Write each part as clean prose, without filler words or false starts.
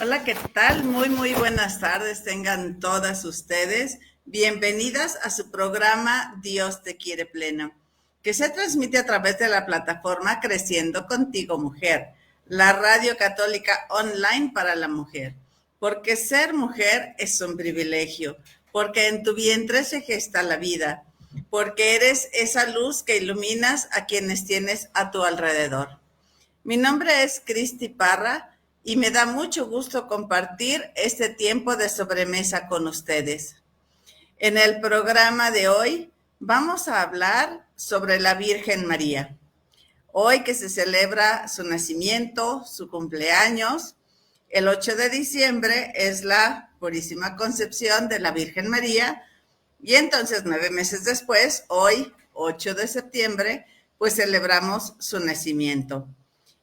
Hola, ¿qué tal? Muy buenas tardes tengan todas ustedes. Bienvenidas a su programa Dios te quiere plena, que se transmite a través de la plataforma Creciendo Contigo Mujer, la radio católica online para la mujer. Porque ser mujer es un privilegio, porque en tu vientre se gesta la vida, porque eres esa luz que iluminas a quienes tienes a tu alrededor. Mi nombre es Cristi Parra y me da mucho gusto compartir este tiempo de sobremesa con ustedes. En el programa de hoy vamos a hablar sobre la Virgen María. Hoy que se celebra su nacimiento, su cumpleaños, el 8 de diciembre es la Purísima Concepción de la Virgen María y entonces 9 meses después, hoy 8 de septiembre, pues celebramos su nacimiento.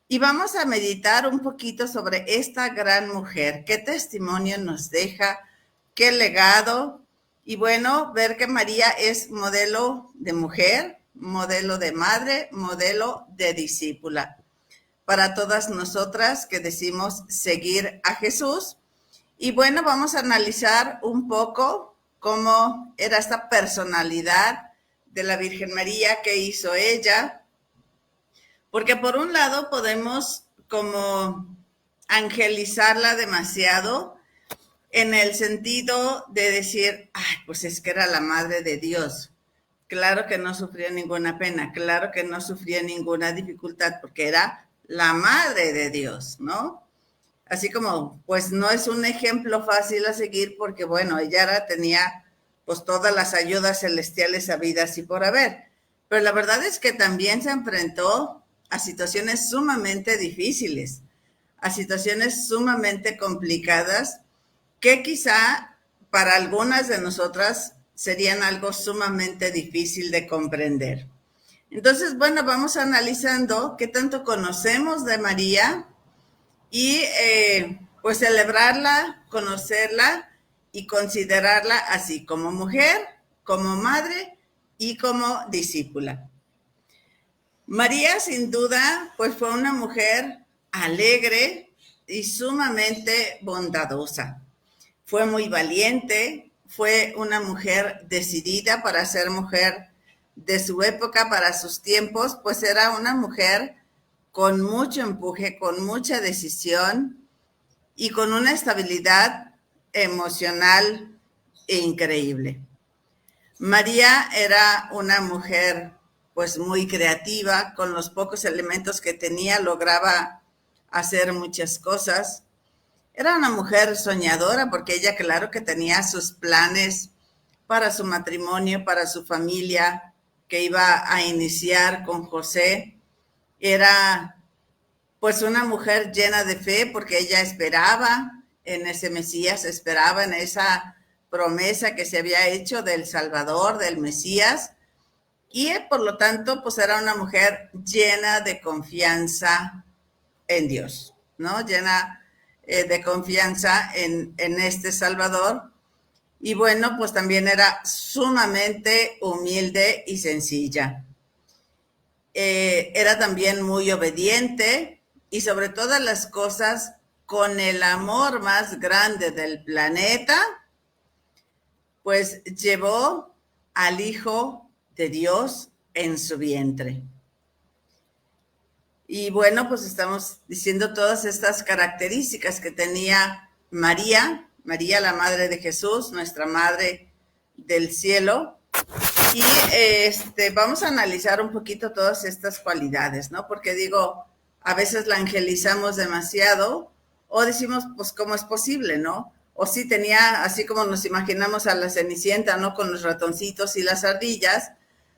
Y vamos a meditar un poquito sobre esta gran mujer, qué testimonio nos deja, qué legado, y bueno, ver que María es modelo de mujer, modelo de madre, modelo de discípula. Para todas nosotras que decimos seguir a Jesús. Y bueno, vamos a analizar un poco cómo era esta personalidad de la Virgen María, qué hizo ella, porque por un lado podemos como angelizarla demasiado en el sentido de decir, ay, pues es que era la madre de Dios. Claro que no sufría ninguna pena, claro que no sufría ninguna dificultad porque era la madre de Dios, ¿no? Así como, pues no es un ejemplo fácil a seguir porque, bueno, tenía pues todas las ayudas celestiales habidas y por haber. Pero la verdad es que también se enfrentó a situaciones sumamente difíciles, a situaciones sumamente complicadas que quizá para algunas de nosotras serían algo sumamente difícil de comprender. Entonces, bueno, vamos analizando qué tanto conocemos de María y pues celebrarla, conocerla y considerarla así como mujer, como madre y como discípula. María sin duda pues fue una mujer alegre y sumamente bondadosa. Fue muy valiente, fue una mujer decidida para ser mujer de su época, para sus tiempos, pues era una mujer con mucho empuje, con mucha decisión y con una estabilidad emocional increíble. María era una mujer pues muy creativa, con los pocos elementos que tenía lograba hacer muchas cosas. Era una mujer soñadora porque ella claro que tenía sus planes para su matrimonio, para su familia que iba a iniciar con José. Era pues una mujer llena de fe porque ella esperaba en ese Mesías, esperaba en esa promesa que se había hecho del Salvador, del Mesías, y por lo tanto, pues era una mujer llena de confianza en Dios, ¿no? Llena de confianza en este Salvador. Y bueno, pues también era sumamente humilde y sencilla. Era también muy obediente y sobre todas las cosas con el amor más grande del planeta, pues llevó al Hijo de Dios en su vientre. Y bueno, pues estamos diciendo todas estas características que tenía María, María la Madre de Jesús, nuestra Madre del Cielo. Y vamos a analizar un poquito todas estas cualidades, ¿no? Porque digo, a veces la angelizamos demasiado o decimos, pues, ¿cómo es posible, no? O sí tenía, así como nos imaginamos a la Cenicienta, ¿no? Con los ratoncitos y las ardillas,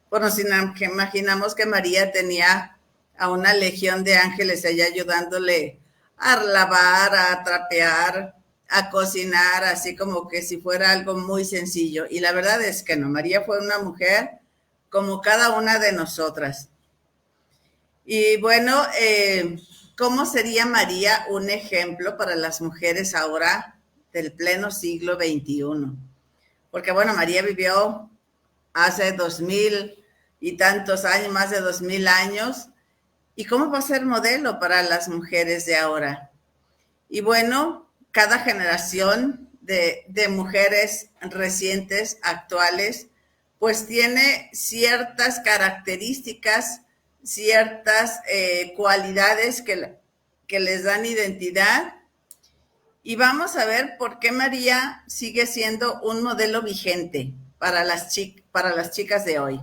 pues nos imaginamos que María tenía a una legión de ángeles allá ayudándole a lavar, a trapear, a cocinar, así como que si fuera algo muy sencillo. Y la verdad es que no, María fue una mujer como cada una de nosotras. Y bueno, ¿cómo sería María un ejemplo para las mujeres ahora del pleno siglo XXI? Porque bueno, María vivió hace 2000 y tantos años, más de 2000 años, ¿y cómo va a ser modelo para las mujeres de ahora? Y bueno, cada generación de mujeres recientes, actuales, pues tiene ciertas características, ciertas cualidades que les dan identidad. Y vamos a ver por qué María sigue siendo un modelo vigente para las chicas de hoy.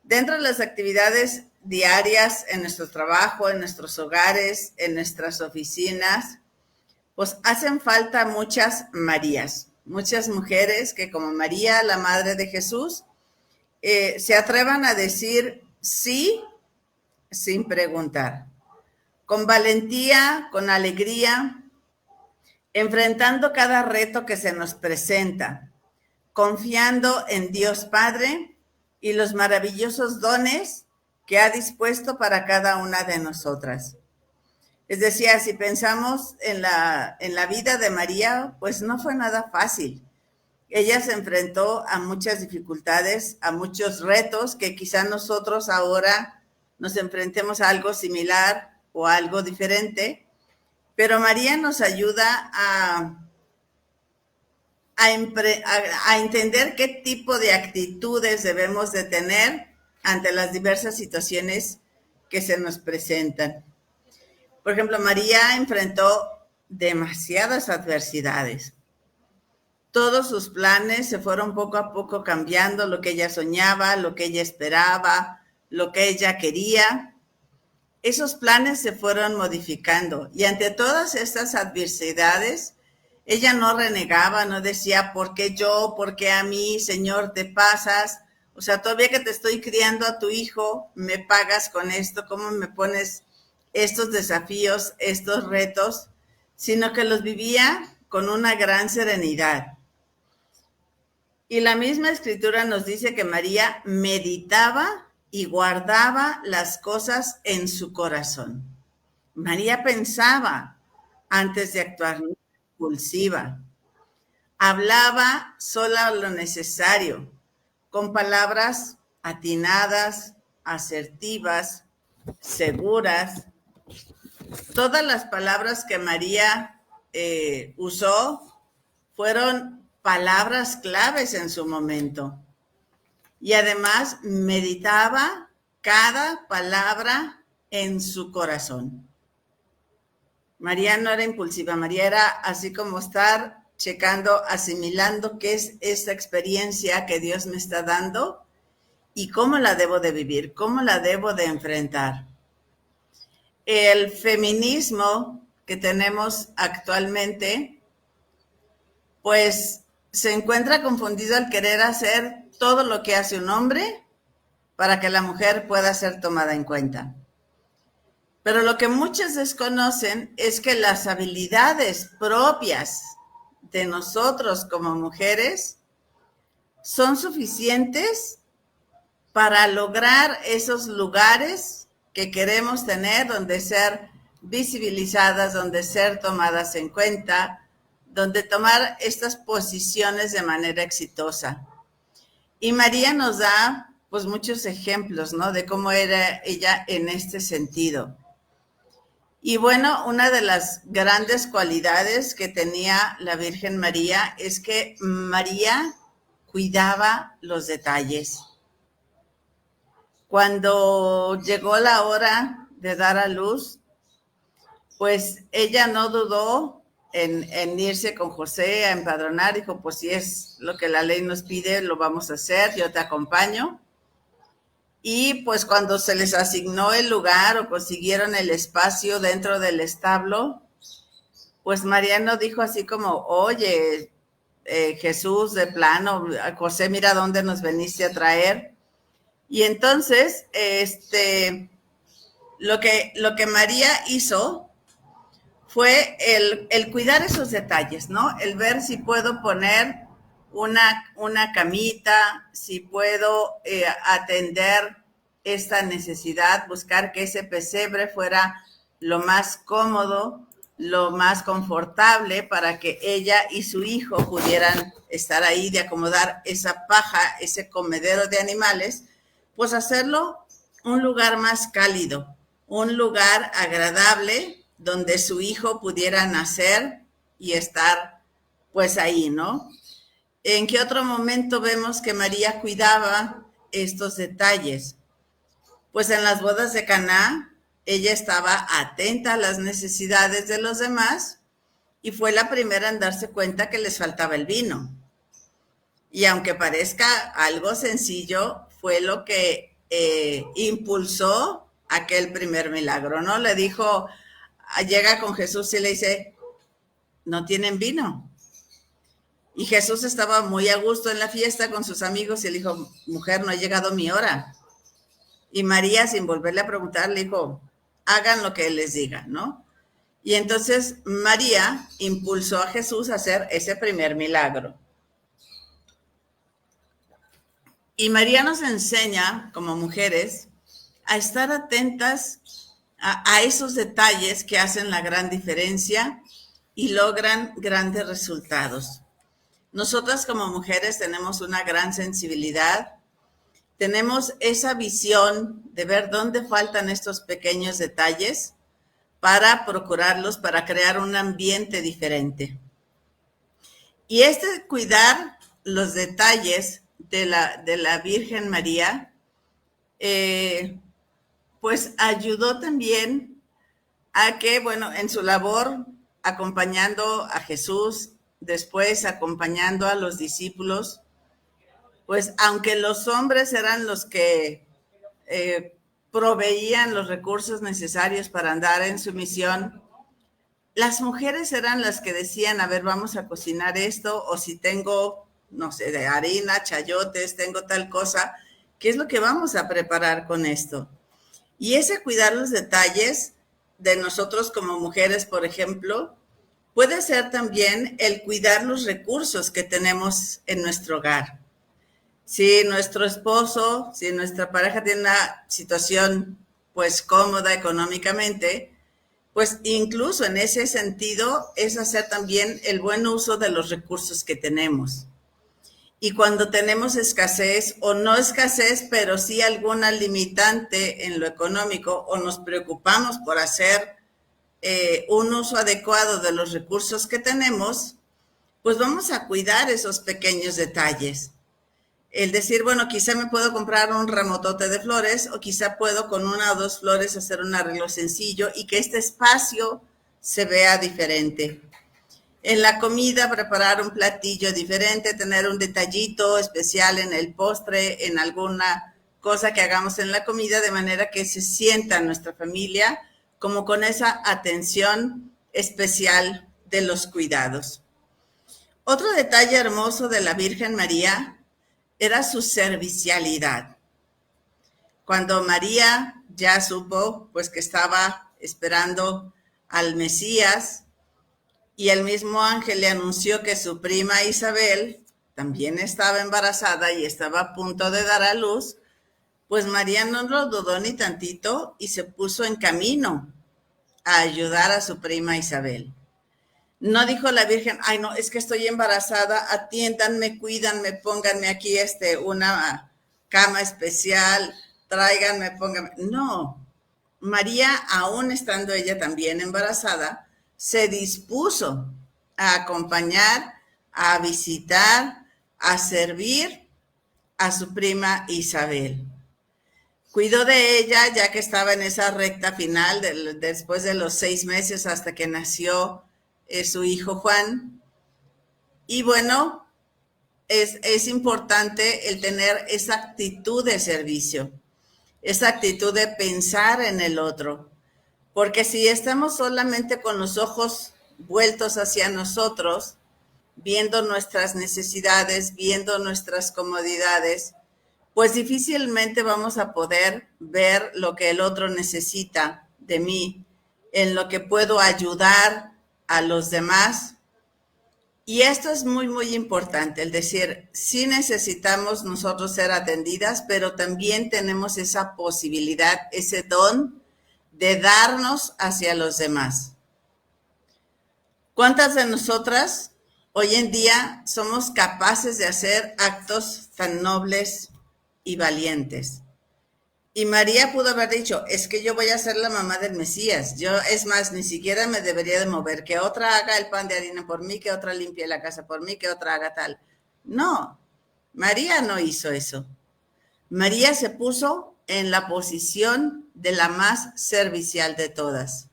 Dentro de las actividades diarias en nuestro trabajo, en nuestros hogares, en nuestras oficinas, pues hacen falta muchas Marías, muchas mujeres que como María, la Madre de Jesús, se atrevan a decir sí sin preguntar, con valentía, con alegría, enfrentando cada reto que se nos presenta, confiando en Dios Padre y los maravillosos dones que ha dispuesto para cada una de nosotras. Es decir, si pensamos en la vida de María, pues no fue nada fácil. Ella se enfrentó a muchas dificultades, a muchos retos que quizá nosotros ahora nos enfrentemos a algo similar o a algo diferente, pero María nos ayuda a entender qué tipo de actitudes debemos de tener ante las diversas situaciones que se nos presentan. Por ejemplo, María enfrentó demasiadas adversidades. Todos sus planes se fueron poco a poco cambiando, lo que ella soñaba, lo que ella esperaba, lo que ella quería. Esos planes se fueron modificando y ante todas estas adversidades, ella no renegaba, no decía, ¿por qué yo? ¿Por qué a mí? Señor, te pasas. O sea, todavía que te estoy criando a tu hijo, me pagas con esto, ¿cómo me pones estos desafíos, estos retos? Sino que los vivía con una gran serenidad. Y la misma escritura nos dice que María meditaba y guardaba las cosas en su corazón. María pensaba antes de actuar, no impulsiva. Hablaba solo lo necesario, con palabras atinadas, asertivas, seguras. Todas las palabras que María usó fueron palabras claves en su momento. Y además meditaba cada palabra en su corazón. María no era impulsiva, María era así como estar checando, asimilando qué es esta experiencia que Dios me está dando y cómo la debo de vivir, cómo la debo de enfrentar. El feminismo que tenemos actualmente, pues se encuentra confundido al querer hacer todo lo que hace un hombre para que la mujer pueda ser tomada en cuenta. Pero lo que muchos desconocen es que las habilidades propias de nosotros como mujeres son suficientes para lograr esos lugares que queremos tener, donde ser visibilizadas, donde ser tomadas en cuenta, donde tomar estas posiciones de manera exitosa. Y María nos da pues muchos ejemplos, ¿no? De cómo era ella en este sentido. Y bueno, una de las grandes cualidades que tenía la Virgen María es que María cuidaba los detalles. Cuando llegó la hora de dar a luz, pues ella no dudó en irse con José a empadronar. Dijo, pues si es lo que la ley nos pide, lo vamos a hacer, yo te acompaño. Y pues cuando se les asignó el lugar o consiguieron el espacio dentro del establo, pues Mariano dijo así como, oye, Jesús, de plano, José, mira dónde nos veniste a traer. Y entonces, lo que María hizo fue el cuidar esos detalles, ¿no? El ver si puedo poner una camita, si puedo atender esta necesidad, buscar que ese pesebre fuera lo más cómodo, lo más confortable para que ella y su hijo pudieran estar ahí, de acomodar esa paja, ese comedero de animales, pues hacerlo un lugar más cálido, un lugar agradable donde su hijo pudiera nacer y estar pues ahí, ¿no? ¿En qué otro momento vemos que María cuidaba estos detalles? Pues en las bodas de Caná, ella estaba atenta a las necesidades de los demás y fue la primera en darse cuenta que les faltaba el vino. Y aunque parezca algo sencillo, fue lo que impulsó aquel primer milagro, ¿no? Le dijo, llega con Jesús y le dice, no tienen vino. Y Jesús estaba muy a gusto en la fiesta con sus amigos y le dijo, mujer, no ha llegado mi hora. Y María, sin volverle a preguntar, le dijo, hagan lo que él les diga, ¿no? Y entonces María impulsó a Jesús a hacer ese primer milagro. Y María nos enseña, como mujeres, a estar atentas a esos detalles que hacen la gran diferencia y logran grandes resultados. Nosotras como mujeres tenemos una gran sensibilidad, tenemos esa visión de ver dónde faltan estos pequeños detalles para procurarlos, para crear un ambiente diferente. Y cuidar los detalles de la Virgen María, pues ayudó también a que, bueno, en su labor acompañando a Jesús, después acompañando a los discípulos, pues aunque los hombres eran los que proveían los recursos necesarios para andar en su misión, las mujeres eran las que decían, a ver, vamos a cocinar esto, o si tengo, no sé, de harina, chayotes, tengo tal cosa, ¿qué es lo que vamos a preparar con esto? Y ese cuidar los detalles de nosotros como mujeres, por ejemplo, puede ser también el cuidar los recursos que tenemos en nuestro hogar. Si nuestro esposo, si nuestra pareja tiene una situación pues cómoda económicamente, pues incluso en ese sentido es hacer también el buen uso de los recursos que tenemos. Y cuando tenemos escasez o no escasez, pero sí alguna limitante en lo económico o nos preocupamos por hacer un uso adecuado de los recursos que tenemos, pues vamos a cuidar esos pequeños detalles. El decir, bueno, quizá me puedo comprar un ramotote de flores o quizá puedo con una o dos flores hacer un arreglo sencillo y que este espacio se vea diferente. En la comida, preparar un platillo diferente, tener un detallito especial en el postre, en alguna cosa que hagamos en la comida, de manera que se sienta nuestra familia como con esa atención especial de los cuidados. Otro detalle hermoso de la Virgen María era su servicialidad. Cuando María ya supo pues que estaba esperando al Mesías y el mismo ángel le anunció que su prima Isabel también estaba embarazada y estaba a punto de dar a luz, pues María no lo dudó ni tantito y se puso en camino a ayudar a su prima Isabel. No dijo la Virgen, ay no, es que estoy embarazada, atiéndanme, cuídanme, pónganme aquí una cama especial, tráiganme, pónganme. No, María, aún estando ella también embarazada, se dispuso a acompañar, a visitar, a servir a su prima Isabel. Cuidó de ella ya que estaba en esa recta final, después de los 6 meses hasta que nació su hijo Juan. Y bueno, es importante el tener esa actitud de servicio, esa actitud de pensar en el otro, porque si estamos solamente con los ojos vueltos hacia nosotros, viendo nuestras necesidades, viendo nuestras comodidades, pues difícilmente vamos a poder ver lo que el otro necesita de mí, en lo que puedo ayudar a los demás. Y esto es muy, muy importante, el decir, sí necesitamos nosotros ser atendidas, pero también tenemos esa posibilidad, ese don de darnos hacia los demás. ¿Cuántas de nosotras hoy en día somos capaces de hacer actos tan nobles y valientes? Y María pudo haber dicho, es que yo voy a ser la mamá del Mesías. Yo, es más, ni siquiera me debería de mover. Que otra haga el pan de harina por mí, que otra limpie la casa por mí, que otra haga tal. No, María no hizo eso. María se puso en la posición de la más servicial de todas.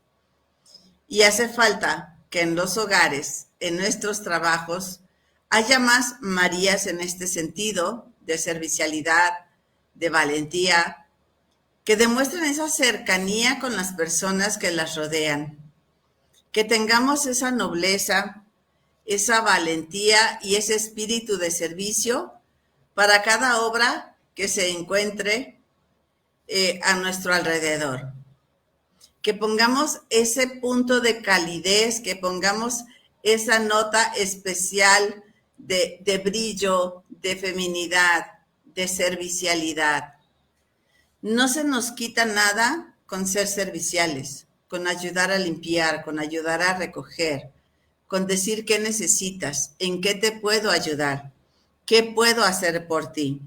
Y hace falta que en los hogares, en nuestros trabajos, haya más Marías en este sentido de servicialidad, de valentía, que demuestren esa cercanía con las personas que las rodean, que tengamos esa nobleza, esa valentía y ese espíritu de servicio para cada obra que se encuentre a nuestro alrededor. Que pongamos ese punto de calidez, que pongamos esa nota especial de brillo, de feminidad, de servicialidad. No se nos quita nada con ser serviciales, con ayudar a limpiar, con ayudar a recoger, con decir qué necesitas, en qué te puedo ayudar, qué puedo hacer por ti.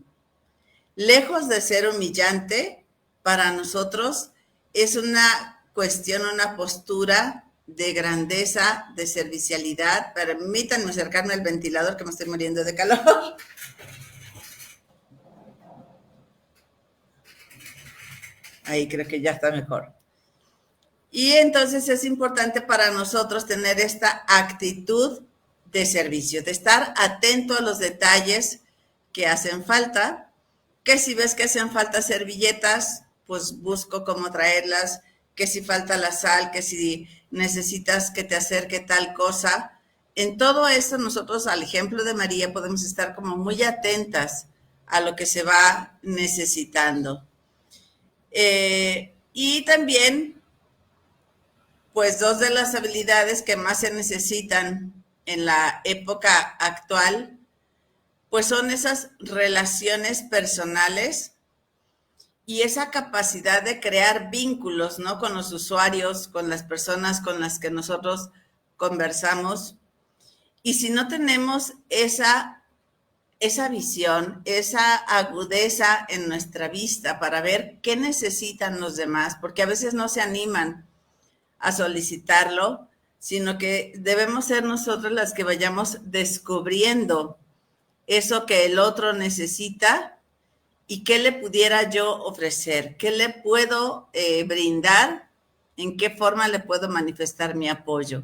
Lejos de ser humillante, para nosotros es una cuestión, una postura de grandeza, de servicialidad. Permítanme acercarme al ventilador que me estoy muriendo de calor. Ahí creo que ya está mejor. Y entonces es importante para nosotros tener esta actitud de servicio, de estar atento a los detalles que hacen falta, que si ves que hacen falta servilletas, pues busco cómo traerlas, que si falta la sal, que si necesitas que te acerque tal cosa. En todo eso nosotros, al ejemplo de María, podemos estar como muy atentas a lo que se va necesitando. Y también, pues dos de las habilidades que más se necesitan en la época actual, pues son esas relaciones personales y esa capacidad de crear vínculos, ¿no? Con los usuarios, con las personas con las que nosotros conversamos. Y si no tenemos esa visión, esa agudeza en nuestra vista para ver qué necesitan los demás, porque a veces no se animan a solicitarlo, sino que debemos ser nosotros las que vayamos descubriendo eso que el otro necesita y qué le pudiera yo ofrecer, qué le puedo brindar, en qué forma le puedo manifestar mi apoyo.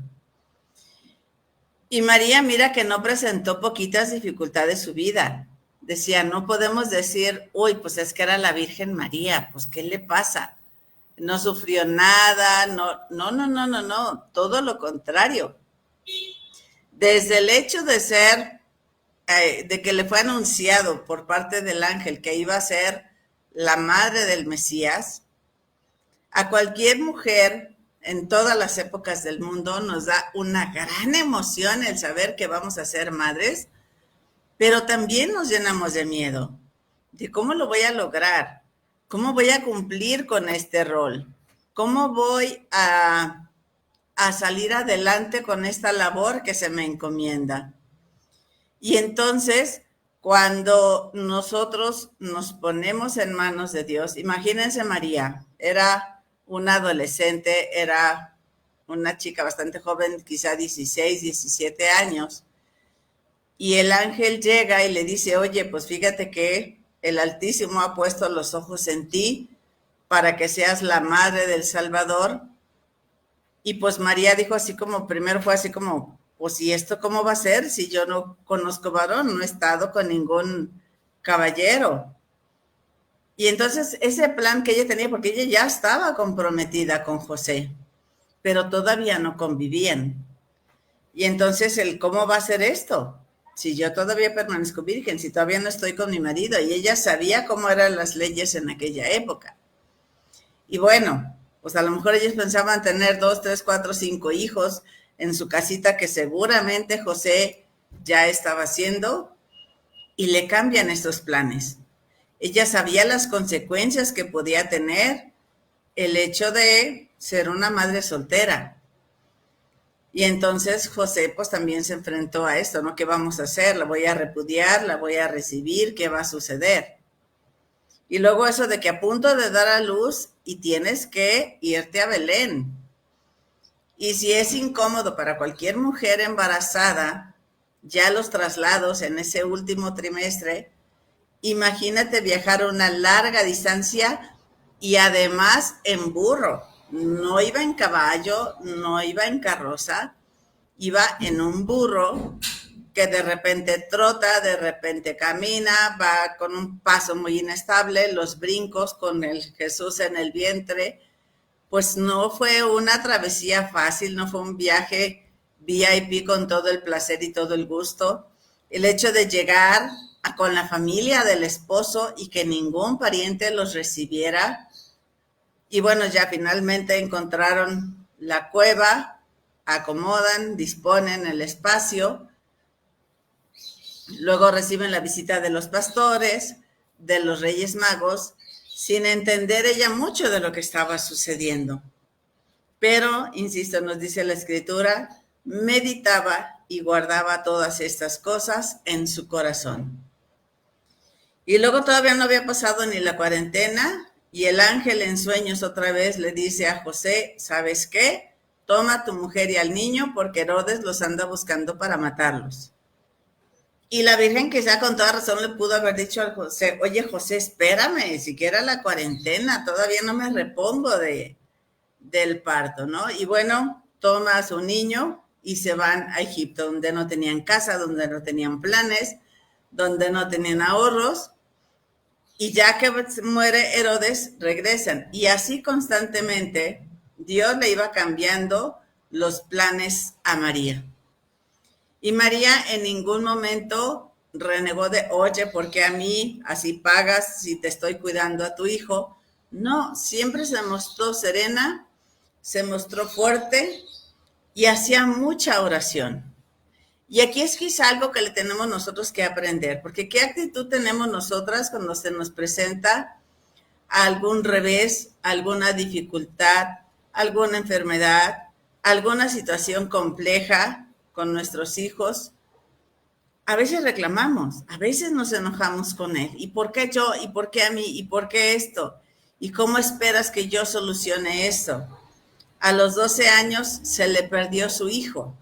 Y María, mira que no presentó poquitas dificultades su vida. Decía, no podemos decir, uy, pues es que era la Virgen María, pues ¿qué le pasa? No sufrió nada, no, todo lo contrario. Desde el hecho de ser, de que le fue anunciado por parte del ángel que iba a ser la madre del Mesías, a cualquier mujer en todas las épocas del mundo nos da una gran emoción el saber que vamos a ser madres, pero también nos llenamos de miedo, de cómo lo voy a lograr, cómo voy a cumplir con este rol, cómo voy a salir adelante con esta labor que se me encomienda. Y entonces, cuando nosotros nos ponemos en manos de Dios, imagínense María, era una adolescente, era una chica bastante joven, quizá 16, 17 años, y el ángel llega y le dice, oye, pues fíjate que el Altísimo ha puesto los ojos en ti para que seas la madre del Salvador. Y pues María dijo así como, primero fue así como, pues ¿y esto cómo va a ser si yo no conozco varón, no he estado con ningún caballero? Y entonces ese plan que ella tenía, porque ella ya estaba comprometida con José, pero todavía no convivían. Y entonces el cómo va a ser esto, si yo todavía permanezco virgen, si todavía no estoy con mi marido, y ella sabía cómo eran las leyes en aquella época. Y bueno, pues a lo mejor ellos pensaban tener 2, 3, 4, 5 hijos en su casita que seguramente José ya estaba haciendo, y le cambian estos planes. Ella sabía las consecuencias que podía tener el hecho de ser una madre soltera. Y entonces José pues también se enfrentó a esto, ¿no? ¿Qué vamos a hacer? ¿La voy a repudiar? ¿La voy a recibir? ¿Qué va a suceder? Y luego eso de que a punto de dar a luz y tienes que irte a Belén. Y si es incómodo para cualquier mujer embarazada, ya los traslados en ese último trimestre, imagínate viajar una larga distancia y además en burro. No iba en caballo, no iba en carroza, iba en un burro que de repente trota, de repente camina, va con un paso muy inestable, los brincos con el Jesús en el vientre. Pues no fue una travesía fácil, no fue un viaje VIP con todo el placer y todo el gusto. El hecho de llegar con la familia del esposo y que ningún pariente los recibiera. Y bueno, ya finalmente encontraron la cueva, acomodan, disponen el espacio. Luego reciben la visita de los pastores, de los Reyes Magos, sin entender ella mucho de lo que estaba sucediendo. Pero, insisto, nos dice la Escritura, meditaba y guardaba todas estas cosas en su corazón. Y luego todavía no había pasado ni la cuarentena y el ángel en sueños otra vez le dice a José, ¿sabes qué? Toma a tu mujer y al niño porque Herodes los anda buscando para matarlos. Y la Virgen quizá con toda razón le pudo haber dicho a José, oye José, espérame, siquiera la cuarentena, todavía no me repongo del parto, ¿no? Y bueno, toma a su niño y se van a Egipto, donde no tenían casa, donde no tenían planes, donde no tenían ahorros. Y ya que muere Herodes, regresan. Y así constantemente Dios le iba cambiando los planes a María. Y María en ningún momento renegó de, oye, ¿por qué a mí así pagas si te estoy cuidando a tu hijo? No, siempre se mostró serena, se mostró fuerte y hacía mucha oración. Y aquí es quizá algo que le tenemos nosotros que aprender, porque ¿qué actitud tenemos nosotras cuando se nos presenta algún revés, alguna dificultad, alguna enfermedad, alguna situación compleja con nuestros hijos? A veces reclamamos, a veces nos enojamos con él. ¿Y por qué yo? ¿Y por qué a mí? ¿Y por qué esto? ¿Y cómo esperas que yo solucione esto? A los 12 años se le perdió su hijo.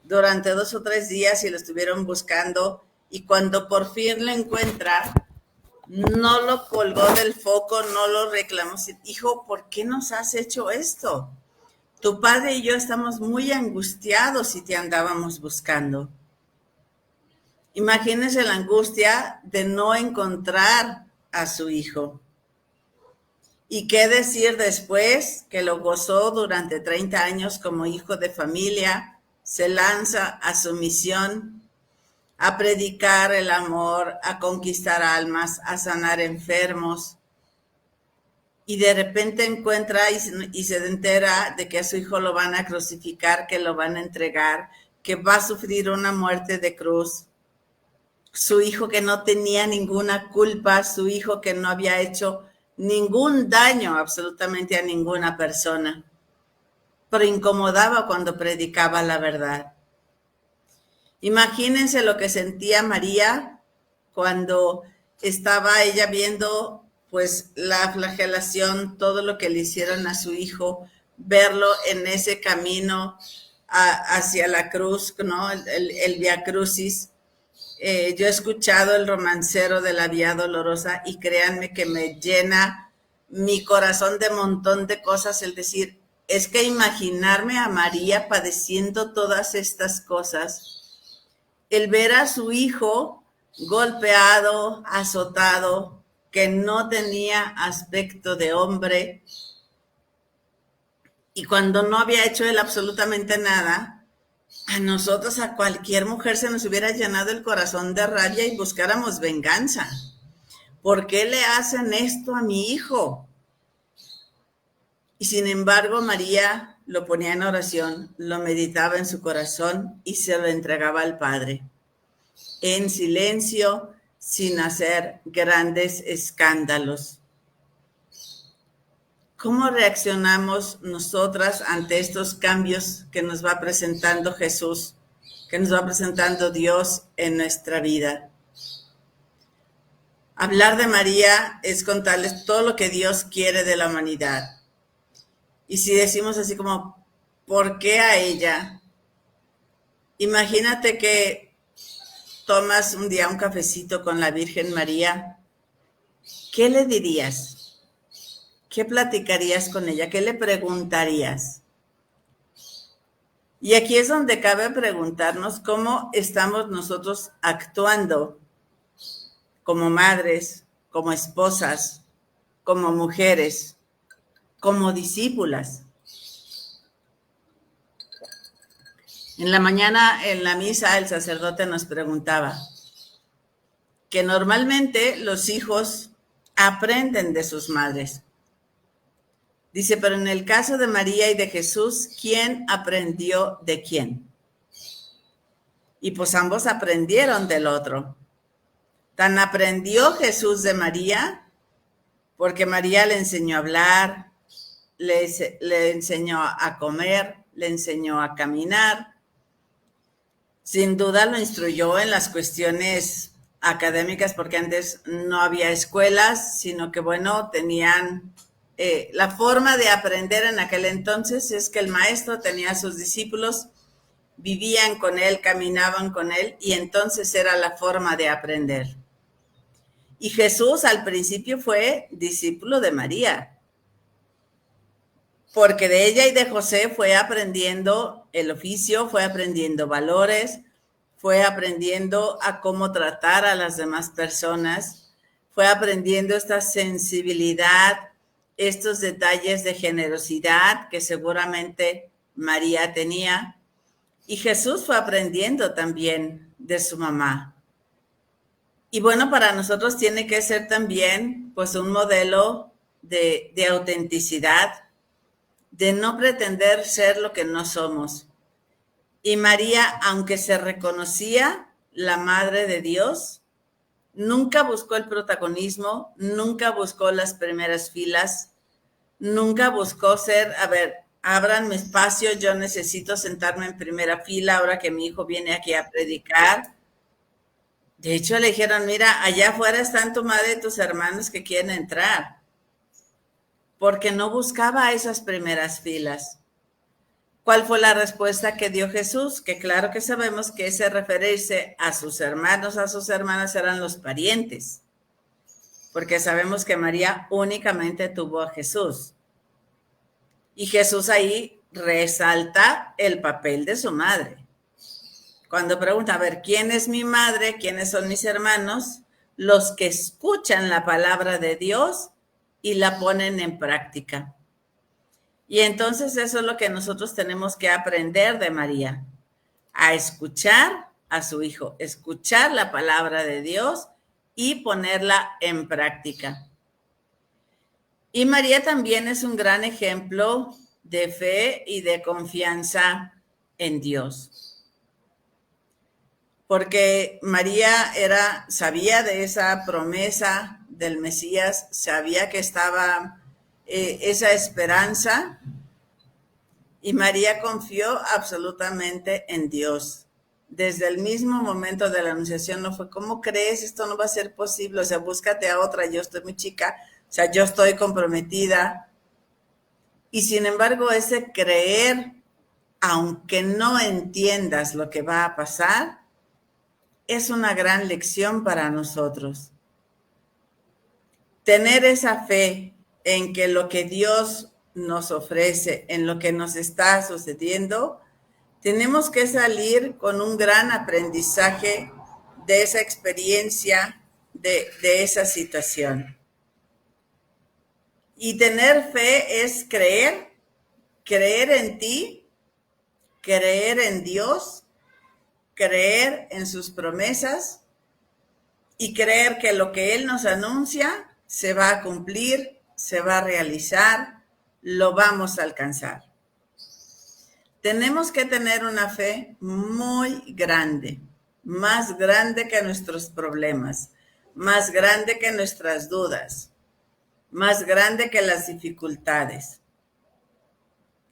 Durante 2 o 3 días y lo estuvieron buscando y cuando por fin lo encuentra, no lo colgó del foco, no lo reclamó. Hijo, ¿por qué nos has hecho esto? Tu padre y yo estamos muy angustiados y te andábamos buscando. Imagínense la angustia de no encontrar a su hijo. ¿Y qué decir después que lo gozó durante 30 años como hijo de familia? Se lanza a su misión, a predicar el amor, a conquistar almas, a sanar enfermos. Y de repente encuentra y se entera de que a su hijo lo van a crucificar, que lo van a entregar, que va a sufrir una muerte de cruz. Su hijo que no tenía ninguna culpa, su hijo que no había hecho ningún daño absolutamente a ninguna persona, pero incomodaba cuando predicaba la verdad. Imagínense lo que sentía María cuando estaba ella viendo pues la flagelación, todo lo que le hicieron a su hijo, verlo en ese camino hacia la cruz, ¿no? El Via Crucis. Yo he escuchado el romancero de la Vía Dolorosa y créanme que me llena mi corazón de montón de cosas el decir, es que imaginarme a María padeciendo todas estas cosas, el ver a su hijo golpeado, azotado, que no tenía aspecto de hombre y cuando no había hecho él absolutamente nada, a nosotros, a cualquier mujer se nos hubiera llenado el corazón de rabia y buscáramos venganza. ¿Por qué le hacen esto a mi hijo? Y sin embargo, María lo ponía en oración, lo meditaba en su corazón y se lo entregaba al Padre. En silencio, sin hacer grandes escándalos. ¿Cómo reaccionamos nosotras ante estos cambios que nos va presentando Jesús, que nos va presentando Dios en nuestra vida? Hablar de María es contarles todo lo que Dios quiere de la humanidad. Y si decimos así como, ¿por qué a ella? Imagínate que tomas un día un cafecito con la Virgen María. ¿Qué le dirías? ¿Qué platicarías con ella? ¿Qué le preguntarías? Y aquí es donde cabe preguntarnos cómo estamos nosotros actuando como madres, como esposas, como mujeres, como discípulas. En la mañana, en la misa, el sacerdote nos preguntaba que normalmente los hijos aprenden de sus madres. Dice, pero en el caso de María y de Jesús, ¿quién aprendió de quién? Y pues ambos aprendieron del otro. Tan aprendió Jesús de María, porque María le enseñó a hablar, le enseñó a comer, le enseñó a caminar. Sin duda lo instruyó en las cuestiones académicas, porque antes no había escuelas, sino que, bueno, tenían la forma de aprender en aquel entonces es que el maestro tenía a sus discípulos, vivían con él, caminaban con él, y entonces era la forma de aprender. Y Jesús al principio fue discípulo de María, porque de ella y de José fue aprendiendo el oficio, fue aprendiendo valores, fue aprendiendo a cómo tratar a las demás personas, fue aprendiendo esta sensibilidad, estos detalles de generosidad que seguramente María tenía. Y Jesús fue aprendiendo también de su mamá. Y bueno, para nosotros tiene que ser también pues un modelo de autenticidad, de no pretender ser lo que no somos. Y María, aunque se reconocía la Madre de Dios, nunca buscó el protagonismo, nunca buscó las primeras filas, nunca buscó ser, a ver, abran mi espacio, yo necesito sentarme en primera fila ahora que mi hijo viene aquí a predicar. De hecho, le dijeron, mira, allá afuera están tu madre y tus hermanos que quieren entrar, porque no buscaba esas primeras filas. ¿Cuál fue la respuesta que dio Jesús? Que claro que sabemos que ese referirse a sus hermanos, a sus hermanas eran los parientes, porque sabemos que María únicamente tuvo a Jesús. Y Jesús ahí resalta el papel de su madre. Cuando pregunta, a ver, ¿quién es mi madre? ¿Quiénes son mis hermanos? Los que escuchan la palabra de Dios y la ponen en práctica. Y entonces eso es lo que nosotros tenemos que aprender de María, a escuchar a su hijo, escuchar la palabra de Dios y ponerla en práctica. Y María también es un gran ejemplo de fe y de confianza en Dios. Porque María sabía de esa promesa del Mesías, sabía que estaba esa esperanza, y María confió absolutamente en Dios. Desde el mismo momento de la anunciación no fue, ¿cómo crees? Esto no va a ser posible, o sea, búscate a otra, yo estoy muy chica, o sea, yo estoy comprometida. Y sin embargo, ese creer, aunque no entiendas lo que va a pasar, es una gran lección para nosotros. Tener esa fe en que lo que Dios nos ofrece, en lo que nos está sucediendo, tenemos que salir con un gran aprendizaje de esa experiencia, de esa situación. Y tener fe es creer en ti, creer en Dios, creer en sus promesas y creer que lo que Él nos anuncia se va a cumplir, se va a realizar, lo vamos a alcanzar. Tenemos que tener una fe muy grande, más grande que nuestros problemas, más grande que nuestras dudas, más grande que las dificultades.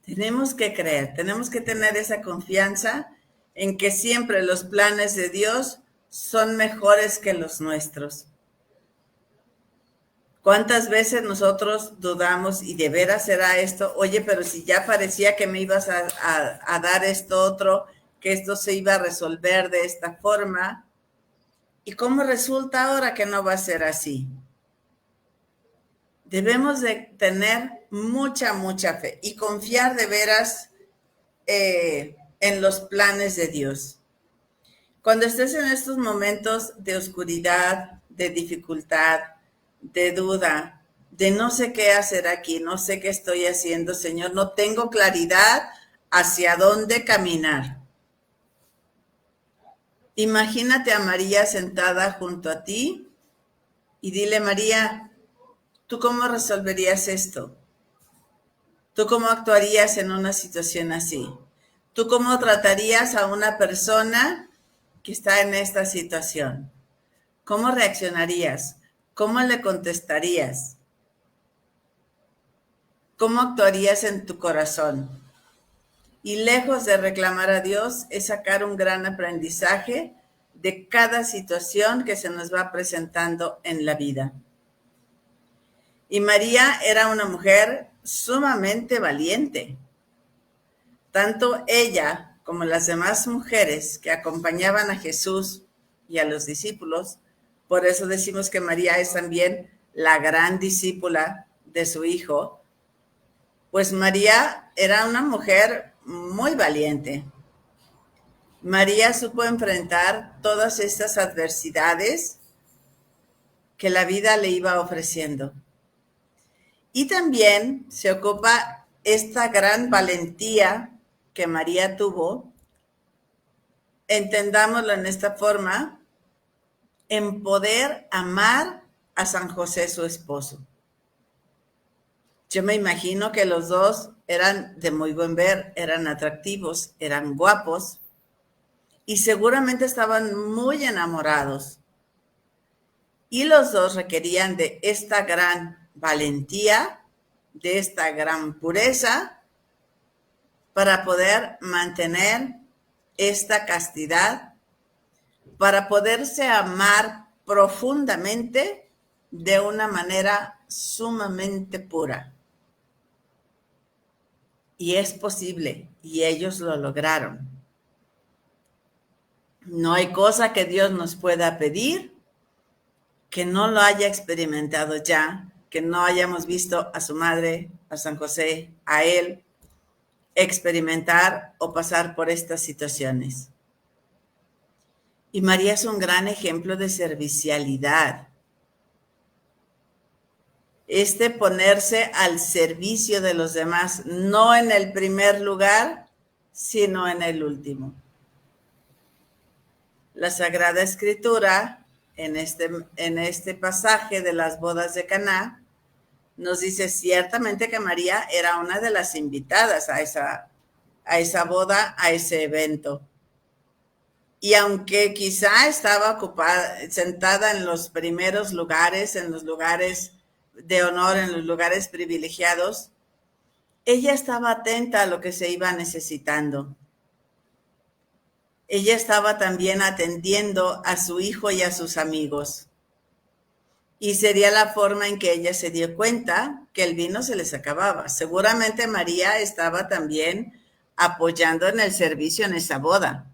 Tenemos que creer, tenemos que tener esa confianza en que siempre los planes de Dios son mejores que los nuestros. ¿Cuántas veces nosotros dudamos y de veras será esto? Oye, pero si ya parecía que me ibas a dar esto otro, que esto se iba a resolver de esta forma. ¿Y cómo resulta ahora que no va a ser así? Debemos de tener mucha fe y confiar de veras en los planes de Dios. Cuando estés en estos momentos de oscuridad, de dificultad, de duda, de no sé qué hacer aquí, no sé qué estoy haciendo, Señor, no tengo claridad hacia dónde caminar. Imagínate a María sentada junto a ti y dile, María, ¿tú cómo resolverías esto? ¿Tú cómo actuarías en una situación así? ¿Tú cómo tratarías a una persona que está en esta situación? ¿Cómo reaccionarías? ¿Cómo le contestarías? ¿Cómo actuarías en tu corazón? Y lejos de reclamar a Dios, es sacar un gran aprendizaje de cada situación que se nos va presentando en la vida. Y María era una mujer sumamente valiente. Tanto ella como las demás mujeres que acompañaban a Jesús y a los discípulos, por eso decimos que María es también la gran discípula de su hijo, pues María era una mujer muy valiente. María supo enfrentar todas estas adversidades que la vida le iba ofreciendo. Y también se ocupa esta gran valentía que María tuvo, entendámoslo en esta forma, en poder amar a San José, su esposo. Yo me imagino que los dos eran de muy buen ver, eran atractivos, eran guapos y seguramente estaban muy enamorados. Y los dos requerían de esta gran valentía, de esta gran pureza, para poder mantener esta castidad, para poderse amar profundamente de una manera sumamente pura. Y es posible, y ellos lo lograron. No hay cosa que Dios nos pueda pedir que no lo haya experimentado ya, que no hayamos visto a su madre, a San José, a él, experimentar o pasar por estas situaciones. Y María es un gran ejemplo de servicialidad. Ponerse al servicio de los demás, no en el primer lugar, sino en el último. La Sagrada Escritura, en este pasaje de las bodas de Caná, nos dice ciertamente que María era una de las invitadas a esa boda, a ese evento. Y aunque quizá estaba ocupada, sentada en los primeros lugares, en los lugares de honor, en los lugares privilegiados, ella estaba atenta a lo que se iba necesitando. Ella estaba también atendiendo a su hijo y a sus amigos. Y sería la forma en que ella se dio cuenta que el vino se les acababa. Seguramente María estaba también apoyando en el servicio en esa boda.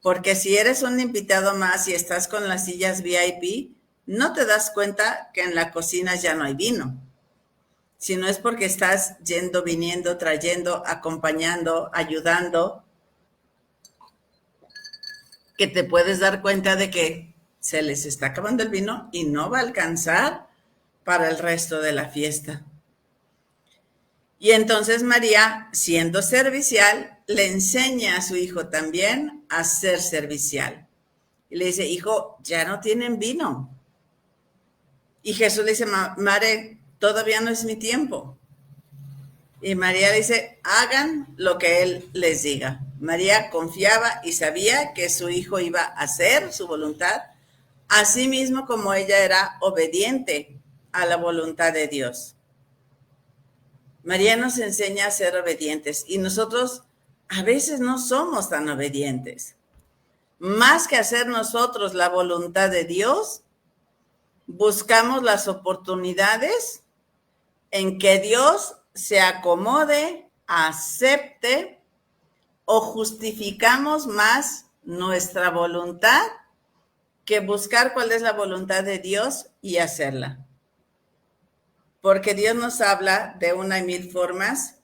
Porque si eres un invitado más y estás con las sillas VIP, no te das cuenta que en la cocina ya no hay vino. Si no es porque estás yendo, viniendo, trayendo, acompañando, ayudando, que te puedes dar cuenta de que se les está acabando el vino y no va a alcanzar para el resto de la fiesta. Y entonces María, siendo servicial, le enseña a su hijo también a ser servicial. Y le dice, hijo, ya no tienen vino. Y Jesús le dice, madre, todavía no es mi tiempo. Y María le dice, hagan lo que él les diga. María confiaba y sabía que su hijo iba a hacer su voluntad, así mismo como ella era obediente a la voluntad de Dios. María nos enseña a ser obedientes y nosotros a veces no somos tan obedientes. Más que hacer nosotros la voluntad de Dios, buscamos las oportunidades en que Dios se acomode, acepte o justificamos más nuestra voluntad que buscar cuál es la voluntad de Dios y hacerla. Porque Dios nos habla de una y mil formas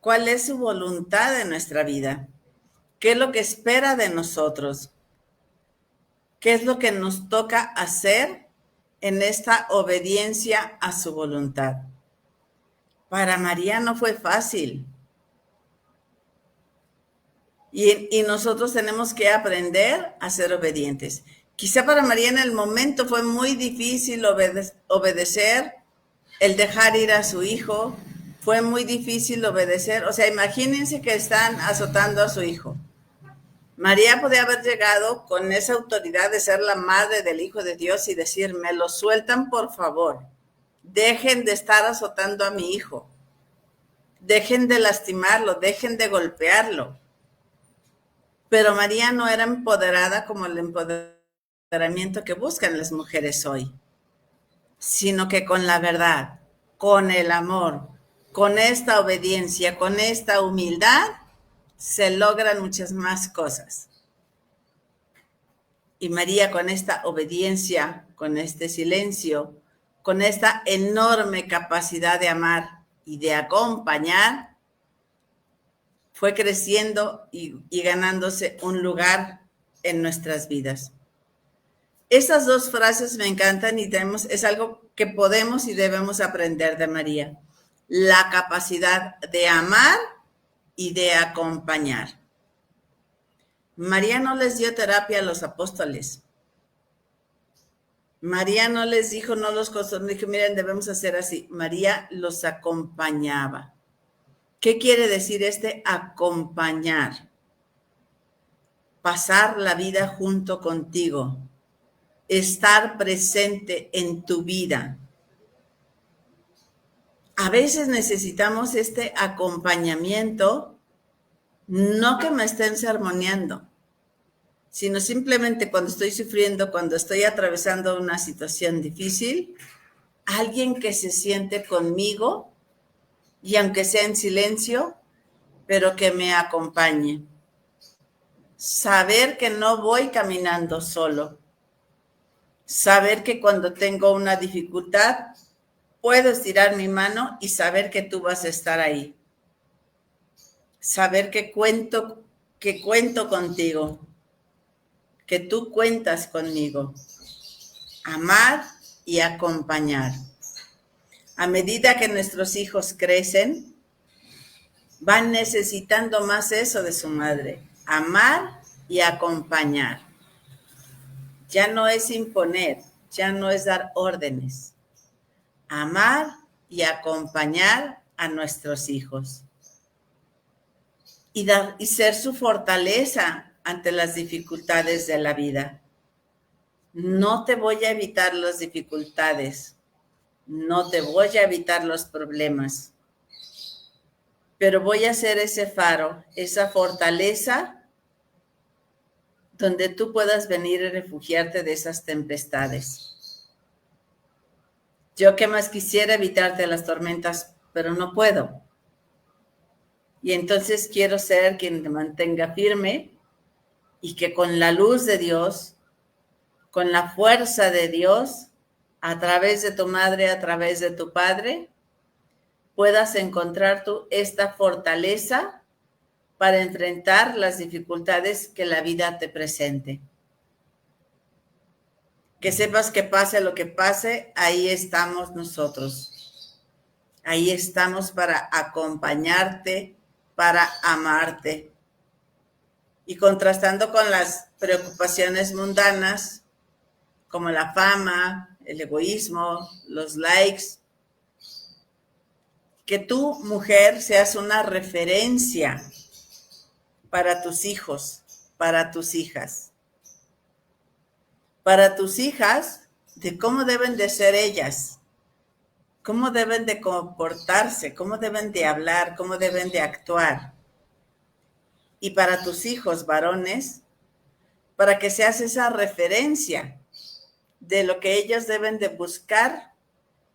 cuál es su voluntad en nuestra vida, qué es lo que espera de nosotros, qué es lo que nos toca hacer en esta obediencia a su voluntad. Para María no fue fácil. Y nosotros tenemos que aprender a ser obedientes. Quizá para María en el momento fue muy difícil obedecer, el dejar ir a su hijo, fue muy difícil obedecer. O sea, imagínense que están azotando a su hijo. María podía haber llegado con esa autoridad de ser la madre del Hijo de Dios y decir, me lo sueltan por favor, dejen de estar azotando a mi hijo, dejen de lastimarlo, dejen de golpearlo. Pero María no era empoderada como el empoderamiento que buscan las mujeres hoy, sino que con la verdad, con el amor, con esta obediencia, con esta humildad, se logran muchas más cosas. Y María con esta obediencia, con este silencio, con esta enorme capacidad de amar y de acompañar, fue creciendo y ganándose un lugar en nuestras vidas. Esas dos frases me encantan y es algo que podemos y debemos aprender de María. La capacidad de amar y de acompañar. María no les dio terapia a los apóstoles. María no les dijo, no los consoló, dijo, miren, debemos hacer así. María los acompañaba. ¿Qué quiere decir acompañar? Pasar la vida junto contigo, estar presente en tu vida. A veces necesitamos este acompañamiento, no que me estén sermoneando, sino simplemente cuando estoy sufriendo, cuando estoy atravesando una situación difícil, alguien que se siente conmigo y aunque sea en silencio, pero que me acompañe. Saber que no voy caminando solo. Saber que cuando tengo una dificultad, puedo estirar mi mano y saber que tú vas a estar ahí. Saber que cuento contigo, que tú cuentas conmigo. Amar y acompañar. A medida que nuestros hijos crecen, van necesitando más eso de su madre. Amar y acompañar. Ya no es imponer, ya no es dar órdenes. Amar y acompañar a nuestros hijos. Y ser su fortaleza ante las dificultades de la vida. No te voy a evitar las dificultades, no te voy a evitar los problemas, pero voy a ser ese faro, esa fortaleza donde tú puedas venir y refugiarte de esas tempestades. Yo que más quisiera evitarte las tormentas, pero no puedo. Y entonces quiero ser quien te mantenga firme y que con la luz de Dios, con la fuerza de Dios, a través de tu madre, a través de tu padre, puedas encontrar tú esta fortaleza para enfrentar las dificultades que la vida te presente. Que sepas que pase lo que pase, ahí estamos nosotros. Ahí estamos para acompañarte, para amarte. Y contrastando con las preocupaciones mundanas, como la fama, el egoísmo, los likes, que tú, mujer, seas una referencia para tus hijos, para tus hijas. Para tus hijas, de cómo deben de ser ellas, cómo deben de comportarse, cómo deben de hablar, cómo deben de actuar. Y para tus hijos varones, para que seas esa referencia de lo que ellos deben de buscar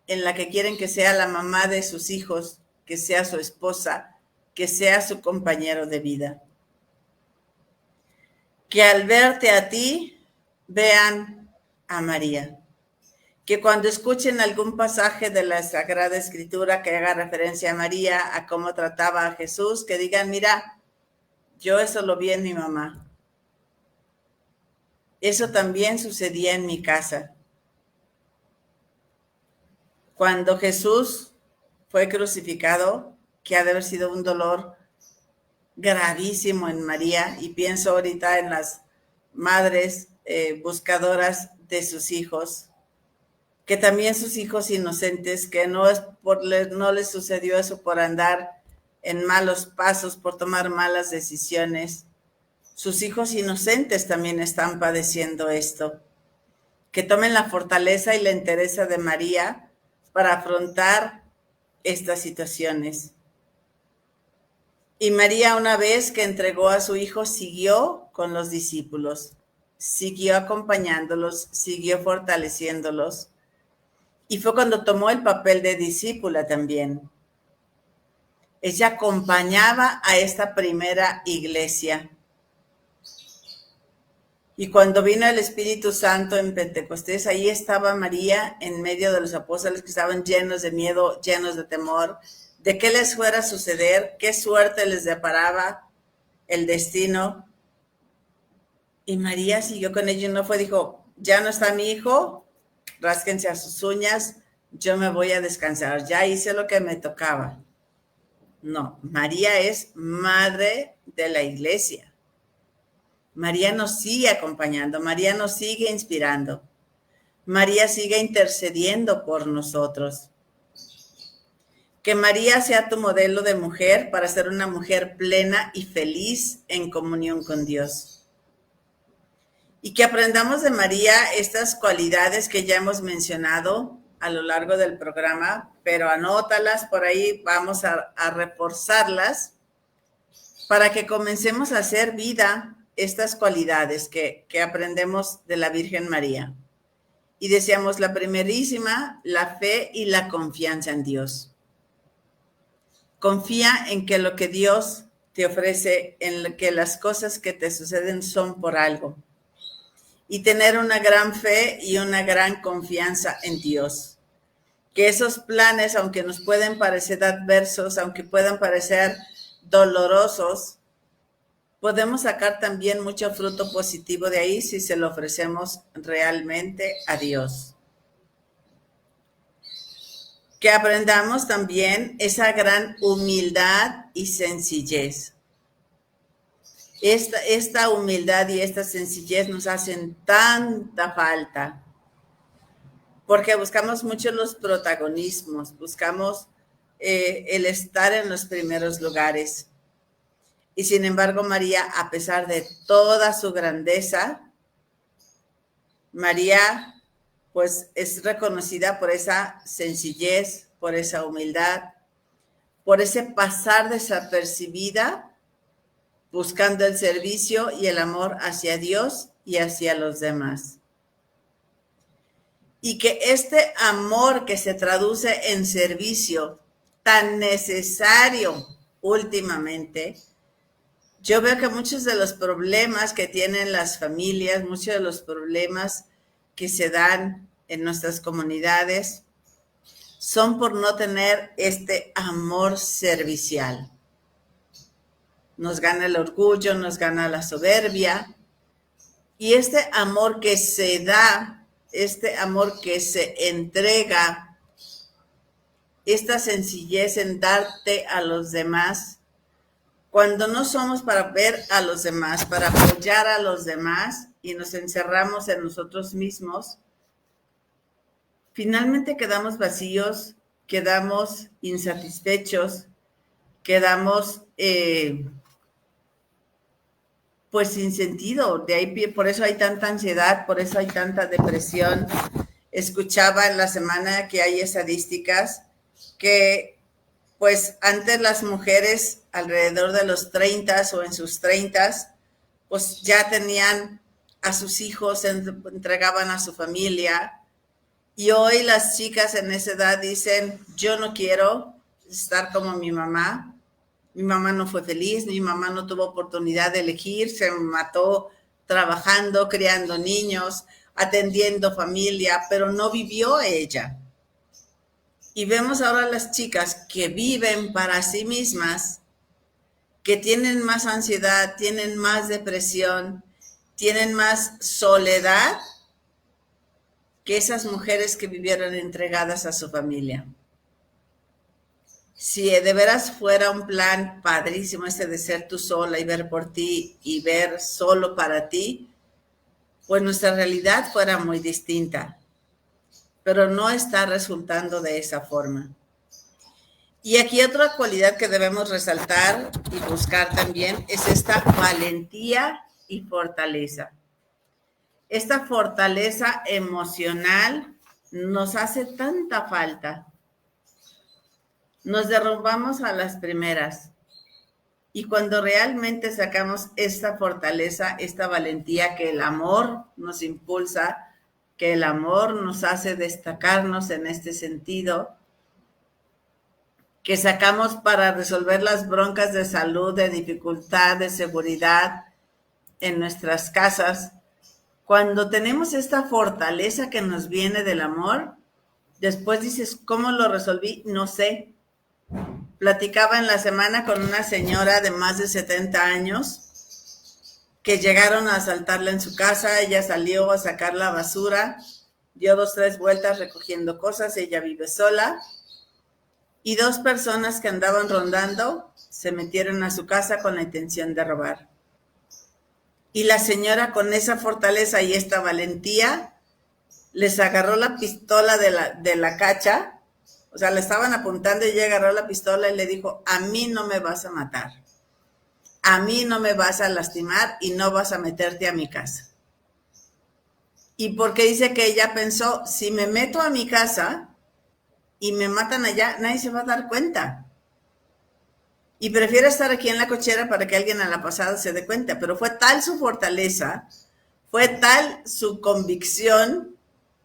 en la que quieren que sea la mamá de sus hijos, que sea su esposa, que sea su compañero de vida. Que al verte a ti, vean a María. Que cuando escuchen algún pasaje de la Sagrada Escritura que haga referencia a María, a cómo trataba a Jesús, que digan, mira, yo eso lo vi en mi mamá. Eso también sucedía en mi casa. Cuando Jesús fue crucificado, que ha de haber sido un dolor gravísimo en María, y pienso ahorita en las madres buscadoras de sus hijos, que también sus hijos inocentes, que no les sucedió eso por andar en malos pasos, por tomar malas decisiones. Sus hijos inocentes también están padeciendo esto. Que tomen la fortaleza y la entereza de María para afrontar estas situaciones. Y María, una vez que entregó a su hijo, siguió con los discípulos, siguió acompañándolos, siguió fortaleciéndolos. Y fue cuando tomó el papel de discípula también. Ella acompañaba a esta primera iglesia. Y cuando vino el Espíritu Santo en Pentecostés, ahí estaba María en medio de los apóstoles que estaban llenos de miedo, llenos de temor, de qué les fuera a suceder, qué suerte les deparaba el destino. Y María siguió con ellos, no fue, dijo, ya no está mi hijo, rásquense a sus uñas, yo me voy a descansar, ya hice lo que me tocaba. No, María es madre de la iglesia. María nos sigue acompañando, María nos sigue inspirando, María sigue intercediendo por nosotros. Que María sea tu modelo de mujer para ser una mujer plena y feliz en comunión con Dios. Y que aprendamos de María estas cualidades que ya hemos mencionado a lo largo del programa, pero anótalas, por ahí vamos a reforzarlas para que comencemos a hacer vida estas cualidades que aprendemos de la Virgen María. Y decíamos la primerísima, la fe y la confianza en Dios. Confía en que lo que Dios te ofrece, en que las cosas que te suceden son por algo. Y tener una gran fe y una gran confianza en Dios. Que esos planes, aunque nos pueden parecer adversos, aunque puedan parecer dolorosos, podemos sacar también mucho fruto positivo de ahí si se lo ofrecemos realmente a Dios. Que aprendamos también esa gran humildad y sencillez. Esta humildad y esta sencillez nos hacen tanta falta, porque buscamos mucho los protagonismos, buscamos el estar en los primeros lugares. Y sin embargo, María, a pesar de toda su grandeza, María, pues, es reconocida por esa sencillez, por esa humildad, por ese pasar desapercibida, buscando el servicio y el amor hacia Dios y hacia los demás. Y que este amor que se traduce en servicio, tan necesario últimamente, yo veo que muchos de los problemas que tienen las familias, muchos de los problemas que se dan en nuestras comunidades, son por no tener este amor servicial. Nos gana el orgullo, nos gana la soberbia, y este amor que se da, este amor que se entrega, esta sencillez en darte a los demás, cuando no somos para ver a los demás, para apoyar a los demás y nos encerramos en nosotros mismos, finalmente quedamos vacíos, quedamos insatisfechos, quedamos pues sin sentido. De ahí, por eso hay tanta ansiedad, por eso hay tanta depresión. Escuchaba en la semana que hay estadísticas que pues antes las mujeres alrededor de los 30 o en sus 30, pues ya tenían a sus hijos, se entregaban a su familia. Y hoy las chicas en esa edad dicen, yo no quiero estar como mi mamá no fue feliz, mi mamá no tuvo oportunidad de elegir, se mató trabajando, criando niños, atendiendo familia, pero no vivió ella. Y vemos ahora las chicas que viven para sí mismas, que tienen más ansiedad, tienen más depresión, tienen más soledad que esas mujeres que vivieron entregadas a su familia. Si de veras fuera un plan padrísimo este de ser tú sola y ver por ti y ver solo para ti, pues nuestra realidad fuera muy distinta, pero no está resultando de esa forma. Y aquí otra cualidad que debemos resaltar y buscar también es esta valentía y fortaleza. Esta fortaleza emocional nos hace tanta falta. Nos derrumbamos a las primeras. Y cuando realmente sacamos esta fortaleza, esta valentía que el amor nos impulsa, que el amor nos hace destacarnos en este sentido, que sacamos para resolver las broncas de salud, de dificultad, de seguridad en nuestras casas, cuando tenemos esta fortaleza que nos viene del amor, después dices, ¿cómo lo resolví? No sé. Platicaba en la semana con una señora de más de 70 años que llegaron a asaltarla en su casa. Ella salió a sacar la basura, dio 2, 3 vueltas recogiendo cosas, ella vive sola, y 2 personas que andaban rondando se metieron a su casa con la intención de robar. Y la señora, con esa fortaleza y esta valentía, les agarró la pistola de la cacha. O sea, le estaban apuntando y ella agarró la pistola y le dijo, a mí no me vas a matar, a mí no me vas a lastimar y no vas a meterte a mi casa. Y porque dice que ella pensó, si me meto a mi casa y me matan allá, nadie se va a dar cuenta. Y prefiero estar aquí en la cochera para que alguien a la pasada se dé cuenta. Pero fue tal su fortaleza, fue tal su convicción,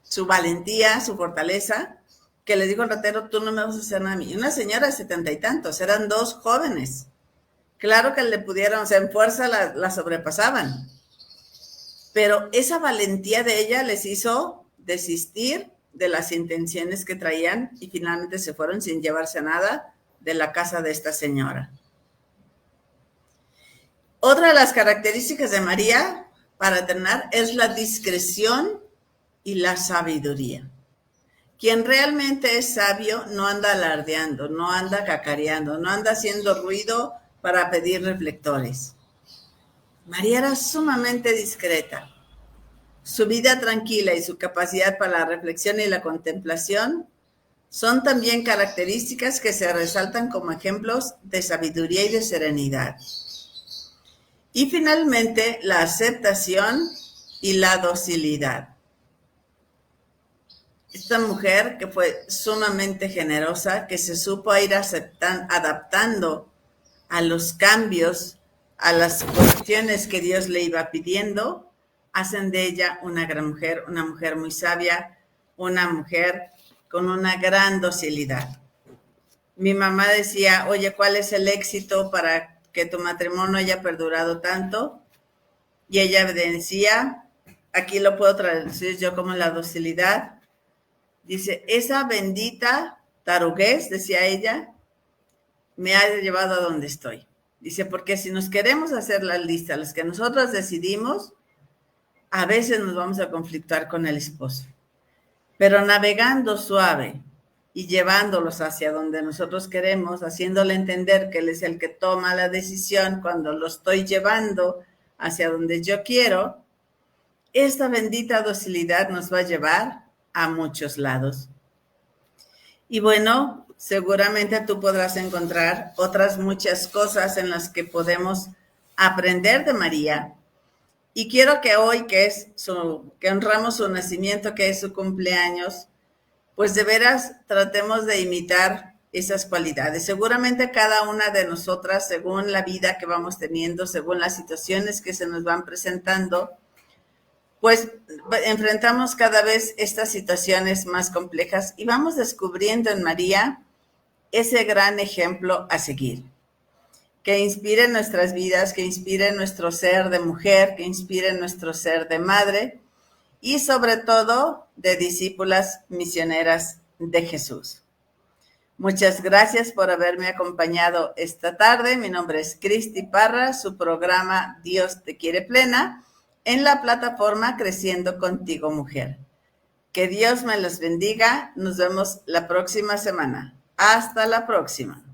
su valentía, su fortaleza, que le dijo al ratero, tú no me vas a hacer nada a mí. Y una señora de 70 y tantos, eran 2 jóvenes. Claro que le pudieron, o sea, en fuerza la sobrepasaban. Pero esa valentía de ella les hizo desistir de las intenciones que traían y finalmente se fueron sin llevarse nada de la casa de esta señora. Otra de las características de María, para terminar, es la discreción y la sabiduría. Quien realmente es sabio no anda alardeando, no anda cacareando, no anda haciendo ruido para pedir reflectores. María era sumamente discreta. Su vida tranquila y su capacidad para la reflexión y la contemplación son también características que se resaltan como ejemplos de sabiduría y de serenidad. Y finalmente, la aceptación y la docilidad. Esta mujer que fue sumamente generosa, que se supo ir adaptando a los cambios, a las cuestiones que Dios le iba pidiendo, hacen de ella una gran mujer, una mujer muy sabia, una mujer con una gran docilidad. Mi mamá decía, oye, ¿cuál es el éxito para que tu matrimonio haya perdurado tanto? Y ella decía, aquí lo puedo traducir yo como la docilidad, dice, esa bendita taruguez, decía ella, me ha llevado a donde estoy. Dice, porque si nos queremos hacer la lista, las que nosotros decidimos, a veces nos vamos a conflictuar con el esposo. Pero navegando suave y llevándolos hacia donde nosotros queremos, haciéndole entender que Él es el que toma la decisión cuando lo estoy llevando hacia donde yo quiero, esta bendita docilidad nos va a llevar a muchos lados. Y bueno, seguramente tú podrás encontrar otras muchas cosas en las que podemos aprender de María. Y quiero que hoy, que honramos su nacimiento, que es su cumpleaños, pues de veras tratemos de imitar esas cualidades. Seguramente cada una de nosotras, según la vida que vamos teniendo, según las situaciones que se nos van presentando, pues enfrentamos cada vez estas situaciones más complejas y vamos descubriendo en María ese gran ejemplo a seguir, que inspire nuestras vidas, que inspire nuestro ser de mujer, que inspire nuestro ser de madre y sobre todo de discípulas misioneras de Jesús. Muchas gracias por haberme acompañado esta tarde. Mi nombre es Cristi Parra, su programa Dios te quiere plena, en la plataforma Creciendo Contigo Mujer. Que Dios me los bendiga. Nos vemos la próxima semana. Hasta la próxima.